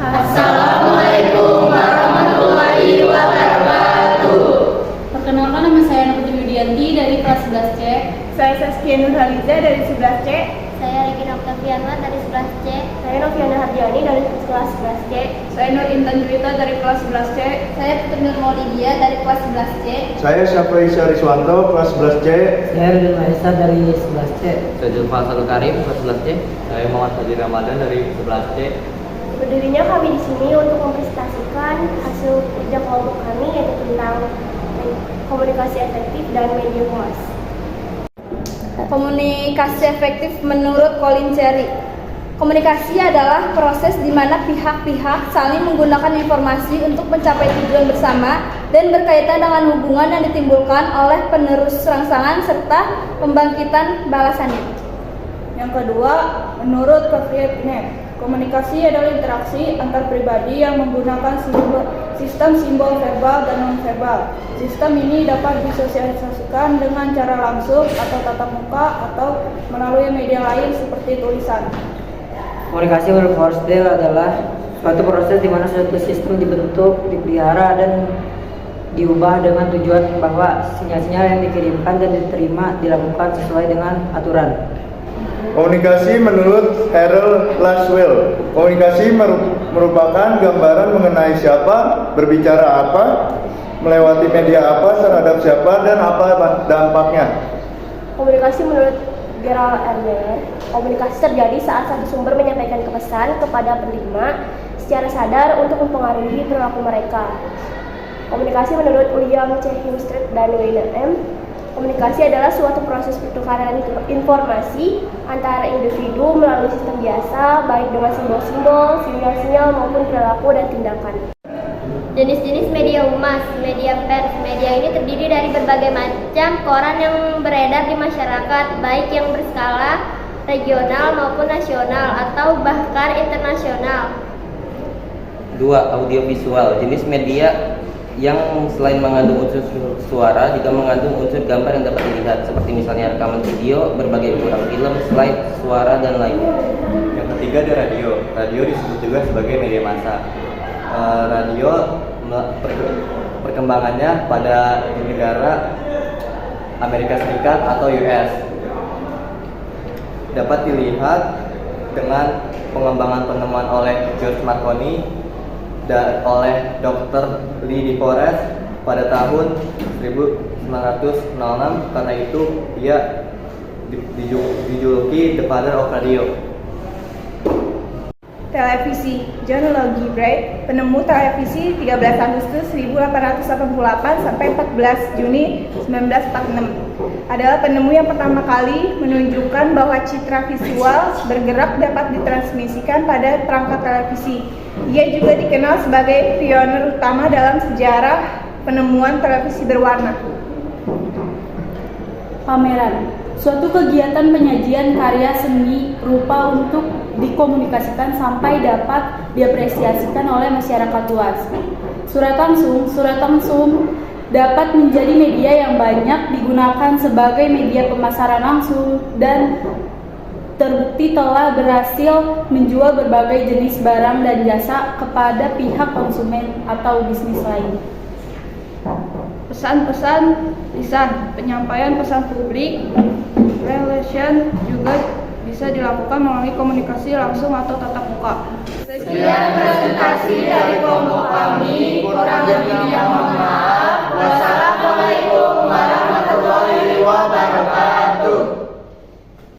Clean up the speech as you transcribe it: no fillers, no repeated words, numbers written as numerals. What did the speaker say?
Assalamualaikum warahmatullahi wabarakatuh. Perkenalkan, nama saya Nurti Widianti dari kelas 11C. Saya Saskia Nurhaliza dari 11C. Saya Regina Octaviana dari 11C. Saya Noviana Harjani dari kelas 11C. Saya Nur Intan Juwita dari kelas 11C. Saya Putri Nurul Lydia dari kelas 11C. Saya Syafri Syariswanto, kelas 11C. Saya Ridwan Maisa dari 11C. Saya Zulfan Salul Karim, kelas 11C. Saya Muhammad Fadil Ramadan dari 11C. Berdirinya kami di sini untuk mempresentasikan hasil kerja kelompok kami, yaitu tentang komunikasi efektif dan media humas. Komunikasi efektif menurut Colin Cherry. Komunikasi adalah proses di mana pihak-pihak saling menggunakan informasi untuk mencapai tujuan bersama dan berkaitan dengan hubungan yang ditimbulkan oleh penerus rangsangan serta pembangkitan balasannya. Yang kedua, menurut Kafriev, komunikasi adalah interaksi antar pribadi yang menggunakan sistem simbol verbal dan non-verbal. Sistem ini dapat disosialisasikan dengan cara langsung atau tatap muka atau melalui media lain seperti tulisan. Komunikasi menurut Horsdale adalah suatu proses di mana suatu sistem dibentuk, dipelihara, dan diubah dengan tujuan bahwa sinyal-sinyal yang dikirimkan dan diterima dilakukan sesuai dengan aturan. Komunikasi menurut Harold Laswell. Komunikasi merupakan gambaran mengenai siapa, berbicara apa, melewati media apa, terhadap siapa, dan apa dampaknya. Komunikasi menurut Gerald Erler, komunikasi terjadi saat satu sumber menyampaikan pesan kepada penerima secara sadar untuk mempengaruhi perilaku mereka. Komunikasi menurut William C. Hemstreet dan Wayne M. Komunikasi adalah suatu proses pertukaran informasi antara individu melalui sistem biasa, baik dengan simbol-simbol, sinyal-sinyal maupun perilaku dan tindakan. Jenis-jenis media humas, media pers. Media ini terdiri dari berbagai macam koran yang beredar di masyarakat, baik yang berskala regional maupun nasional atau bahkan internasional. 2. Audiovisual. Jenis media yang selain mengandung unsur suara juga mengandung unsur gambar yang dapat dilihat, seperti misalnya rekaman video, berbagai ukuran film, slide, suara, dan lainnya. Yang ketiga ada radio. Radio disebut juga sebagai media massa. Radio perkembangannya pada negara Amerika Serikat atau US dapat dilihat dengan pengembangan penemuan oleh George Marconi dan oleh Dr. Lee DeForest pada tahun 1906. Karena itu dia dijuluki The Father of Radio. Televisi. John Logie Bright, penemu televisi 13 Agustus 1888 sampai 14 Juni 1946, adalah penemu yang pertama kali menunjukkan bahwa citra visual bergerak dapat ditransmisikan pada perangkat televisi. Ia juga dikenal sebagai pionir utama dalam sejarah penemuan televisi berwarna. Pameran, suatu kegiatan penyajian karya seni rupa untuk dikomunikasikan sampai dapat diapresiasikan oleh masyarakat luas. Surat langsung dapat menjadi media yang banyak digunakan sebagai media pemasaran langsung dan terbukti telah berhasil menjual berbagai jenis barang dan jasa kepada pihak konsumen atau bisnis lain. Pesan-pesan lisan, penyampaian pesan publik, relation juga bisa dilakukan melalui komunikasi langsung atau tatap muka. Sekian presentasi dari kelompok kami.